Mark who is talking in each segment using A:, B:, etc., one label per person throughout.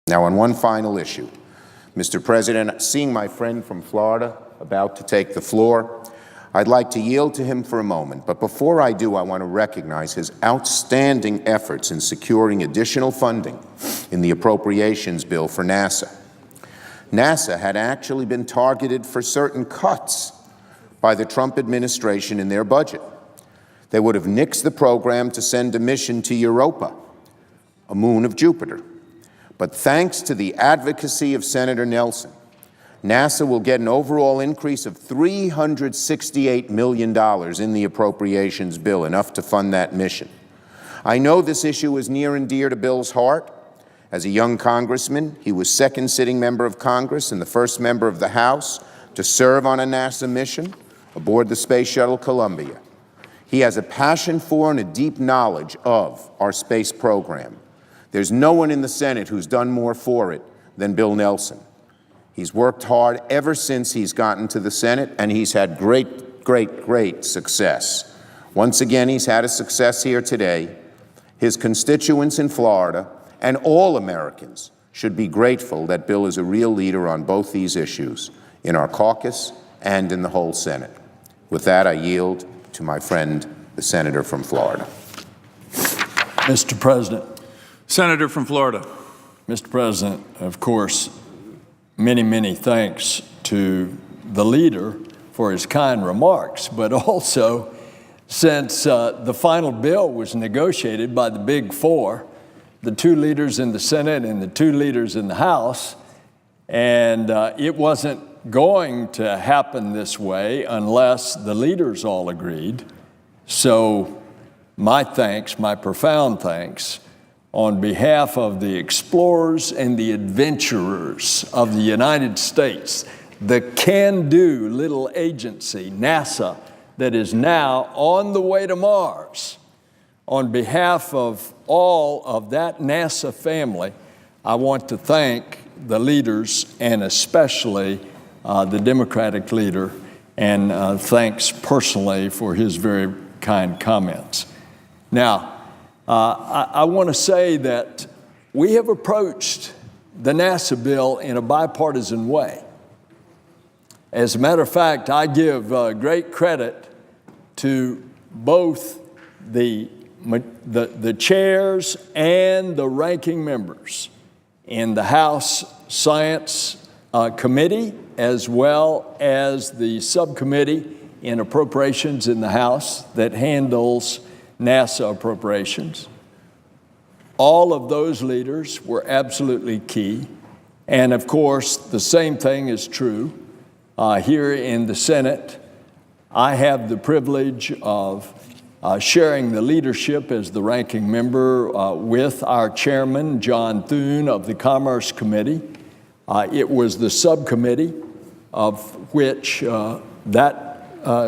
A: Now, on one final issue, Mr. President, seeing my friend from Florida about to take the floor, I'd like to yield to him for a moment. But before I do, I want to recognize his outstanding efforts in securing additional funding in the appropriations bill for NASA. NASA had actually been targeted for certain cuts by the Trump administration in their budget. They would have nixed the program to send a mission to Europa, a moon of Jupiter. But thanks to the advocacy of Senator Nelson, NASA will get an overall increase of $368 million in the appropriations bill, enough to fund that mission. I know this issue is near and dear to Bill's heart. As a young congressman, he was second sitting member of Congress and the first member of the House to serve on a NASA mission aboard the Space Shuttle Columbia. He has a passion for and a deep knowledge of our space program. There's no one in the Senate who's done more for it than Bill Nelson. He's worked hard ever since he's gotten to the Senate, and he's had great success. Once again, he's had a success here today. His constituents in Florida and all Americans should be grateful that Bill is a real leader on both these issues, in our caucus and in the whole Senate. With that, I yield to my friend, the senator from Florida.
B: Mr. President.
C: Senator from Florida.
B: Mr. President, of course, many thanks to the leader for his kind remarks, but also since the final bill was negotiated by the Big Four, the two leaders in the Senate and the two leaders in the House, and it wasn't going to happen this way unless the leaders all agreed. So my thanks, my profound thanks, on behalf of the explorers and the adventurers of the United States, the can-do little agency, NASA, that is now on the way to Mars. On behalf of all of that NASA family, I want to thank the leaders and especially the Democratic leader, and thanks personally for his very kind comments. Now, I want to say that we have approached the NASA bill in a bipartisan way. As a matter of fact, I give great credit to both the chairs and the ranking members in the House Science Committee, as well as the subcommittee in appropriations in the House that handles NASA appropriations. All of those leaders were absolutely key. And of course, the same thing is true here in the Senate. I have the privilege of sharing the leadership as the ranking member with our chairman, John Thune, of the Commerce Committee. It was the subcommittee of which that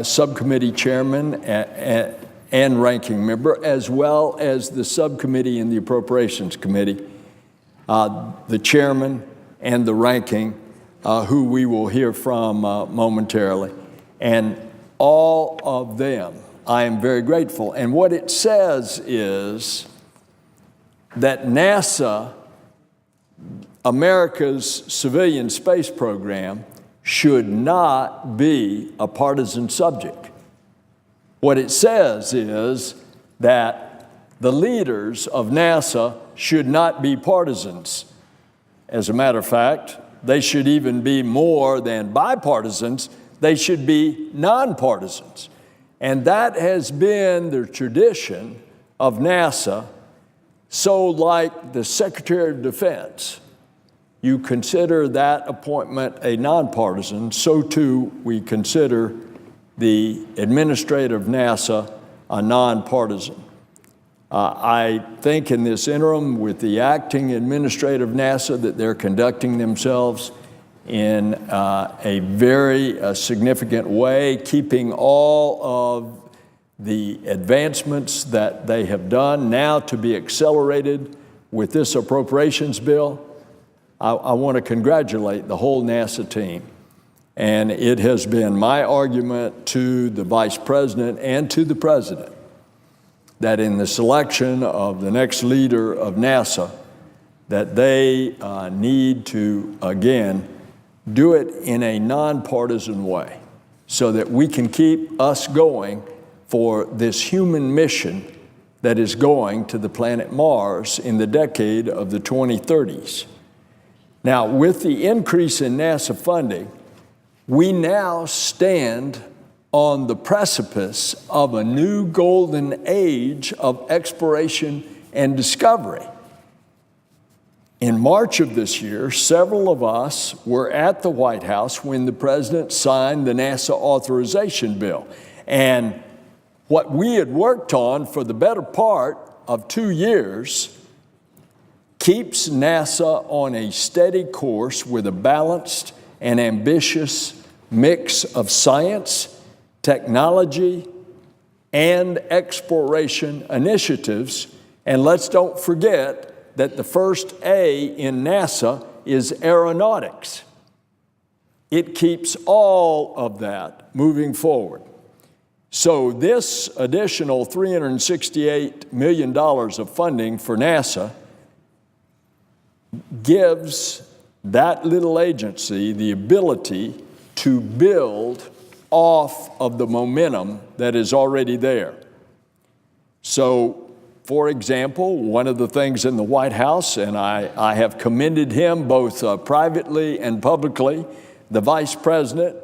B: subcommittee chairman and ranking member, as well as the subcommittee in the Appropriations Committee, the chairman and the ranking, who we will hear from momentarily. And all of them, I am very grateful. And what it says is that NASA, America's civilian space program, should not be a partisan subject. What it says is that the leaders of NASA should not be partisans. As a matter of fact, they should even be more than bipartisans. They should be nonpartisans. And that has been the tradition of NASA. So like the Secretary of Defense, you consider that appointment a nonpartisan, so too we consider the administrator of NASA a nonpartisan. I think in this interim with the acting administrator of NASA that they're conducting themselves in a very significant way, keeping all of the advancements that they have done now to be accelerated with this appropriations bill. I want to congratulate the whole NASA team. And it has been my argument to the Vice President and to the President that in the selection of the next leader of NASA, that they need to, again, do it in a nonpartisan way so that we can keep us going for this human mission that is going to the planet Mars in the decade of the 2030s. Now, with the increase in NASA funding, we now stand on the precipice of a new golden age of exploration and discovery. In March of this year, several of us were at the White House when the president signed the NASA authorization bill. And what we had worked on for the better part of 2 years keeps NASA on a steady course with a balanced and ambitious mix of science, technology, and exploration initiatives. And let's don't forget that the first A in NASA is aeronautics. It keeps all of that moving forward. So this additional $368 million of funding for NASA gives that little agency the ability to build off of the momentum that is already there. So, for example, one of the things in the White House, and I have commended him both privately and publicly, the Vice President,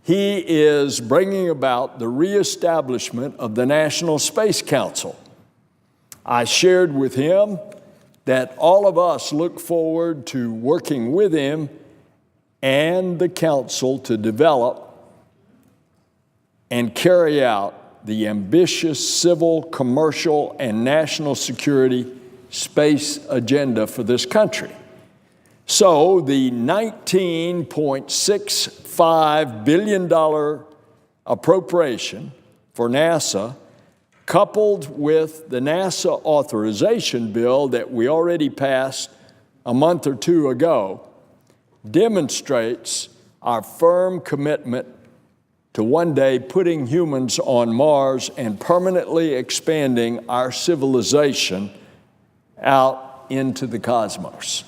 B: he is bringing about the reestablishment of the National Space Council. I shared with him that all of us look forward to working with him and the council to develop and carry out the ambitious civil, commercial, and national security space agenda for this country. So the $19.65 billion appropriation for NASA, coupled with the NASA authorization bill that we already passed a month or two ago, demonstrates our firm commitment to one day putting humans on Mars and permanently expanding our civilization out into the cosmos.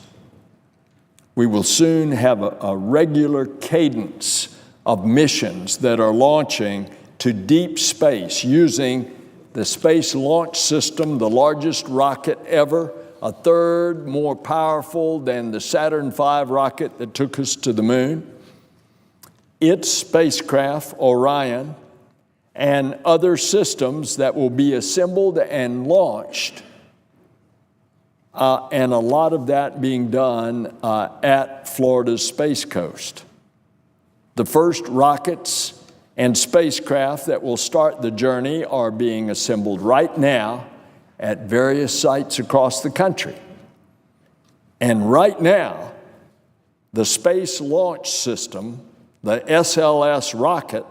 B: We will soon have a regular cadence of missions that are launching to deep space using the Space Launch System, the largest rocket ever, a third more powerful than the Saturn V rocket that took us to the moon, its spacecraft, Orion, and other systems that will be assembled and launched, and a lot of that being done at Florida's Space Coast. The first rockets and spacecraft that will start the journey are being assembled right now at various sites across the country. And right now, the Space Launch System, the SLS rocket,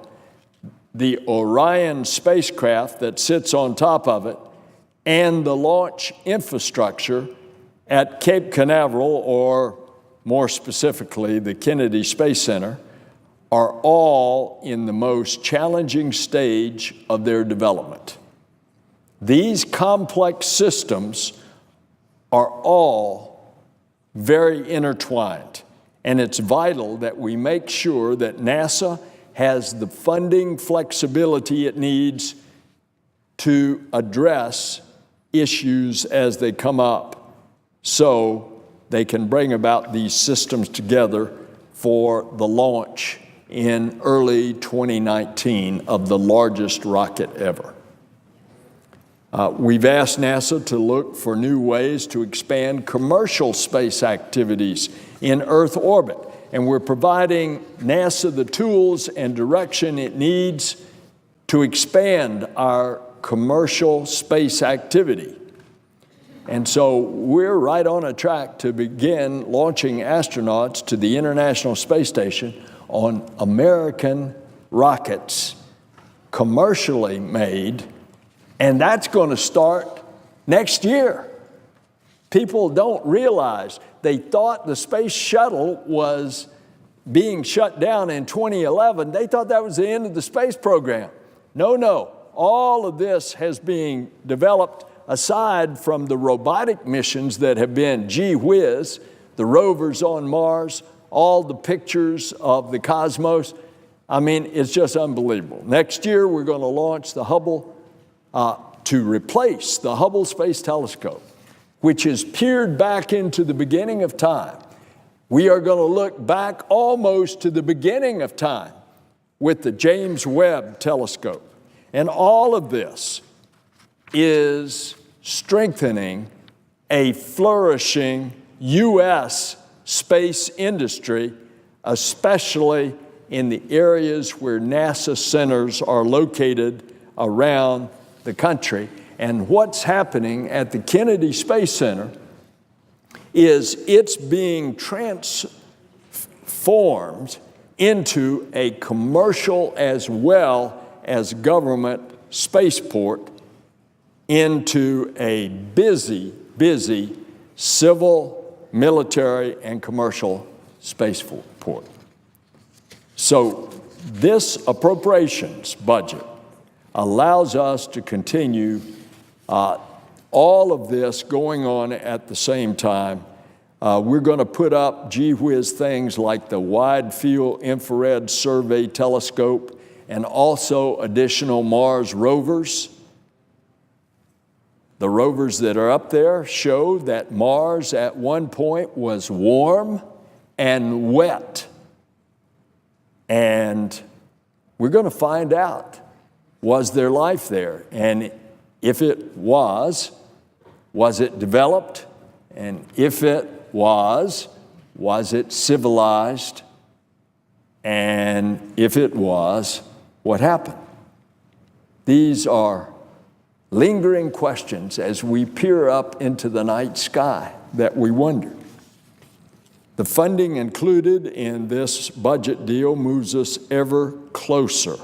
B: the Orion spacecraft that sits on top of it, and the launch infrastructure at Cape Canaveral, or more specifically, the Kennedy Space Center, are all in the most challenging stage of their development. These complex systems are all very intertwined, and it's vital that we make sure that NASA has the funding flexibility it needs to address issues as they come up so they can bring about these systems together for the launch in early 2019 of the largest rocket ever. We've asked NASA to look for new ways to expand commercial space activities in Earth orbit, and we're providing NASA the tools and direction it needs to expand our commercial space activity. And so we're right on a track to begin launching astronauts to the International Space Station on American rockets, commercially made, and that's going to start next year. People don't realize they thought the space shuttle was being shut down in 2011. They thought that was the end of the space program. No. All of this has been developed aside from the robotic missions that have been gee whiz, the rovers on Mars, all the pictures of the cosmos, I mean, it's just unbelievable. Next year, we're going to launch the Hubble to replace the Hubble Space Telescope, which has peered back into the beginning of time. We are going to look back almost to the beginning of time with the James Webb Telescope. And all of this is strengthening a flourishing U.S. space industry, especially in the areas where NASA centers are located around the country. And what's happening at the Kennedy Space Center is it's being transformed into a commercial as well as government spaceport, into a busy civil, military, and commercial spaceport. So this appropriations budget allows us to continue all of this going on at the same time. We're going to put up gee whiz things like the Wide Field Infrared Survey Telescope and also additional Mars rovers. The rovers that are up there show that Mars at one point was warm and wet. And we're going to find out, was there life there? And if it was it developed? And if it was it civilized? And if it was, what happened? These are lingering questions as we peer up into the night sky that we wonder. The funding included in this budget deal moves us ever closer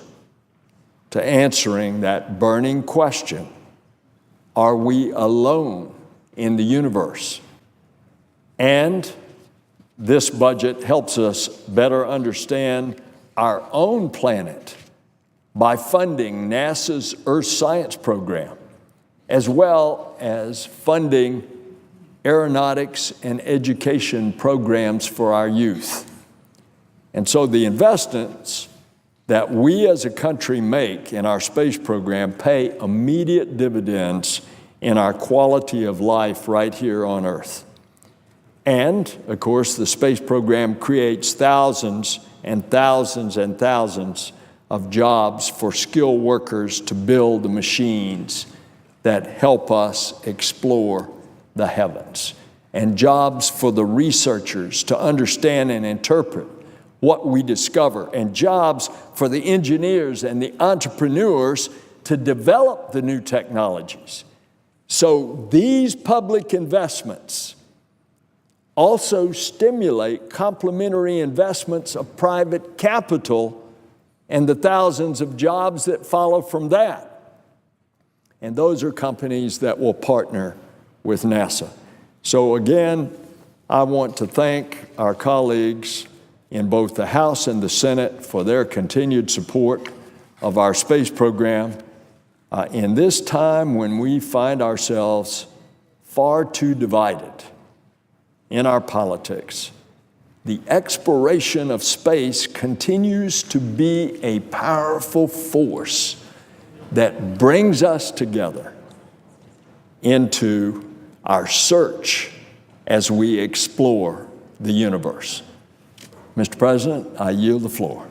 B: to answering that burning question: are we alone in the universe? And this budget helps us better understand our own planet by funding NASA's Earth Science Program, as well as funding aeronautics and education programs for our youth. And so the investments that we as a country make in our space program pay immediate dividends in our quality of life right here on Earth. And, of course, the space program creates thousands and thousands and thousands of jobs for skilled workers to build the machines that help us explore the heavens, and jobs for the researchers to understand and interpret what we discover, and jobs for the engineers and the entrepreneurs to develop the new technologies. So these public investments also stimulate complementary investments of private capital and the thousands of jobs that follow from that. And those are companies that will partner with NASA. So again, I want to thank our colleagues in both the House and the Senate for their continued support of our space program in this time when we find ourselves far too divided in our politics. The exploration of space continues to be a powerful force that brings us together into our search as we explore the universe. Mr. President, I yield the floor.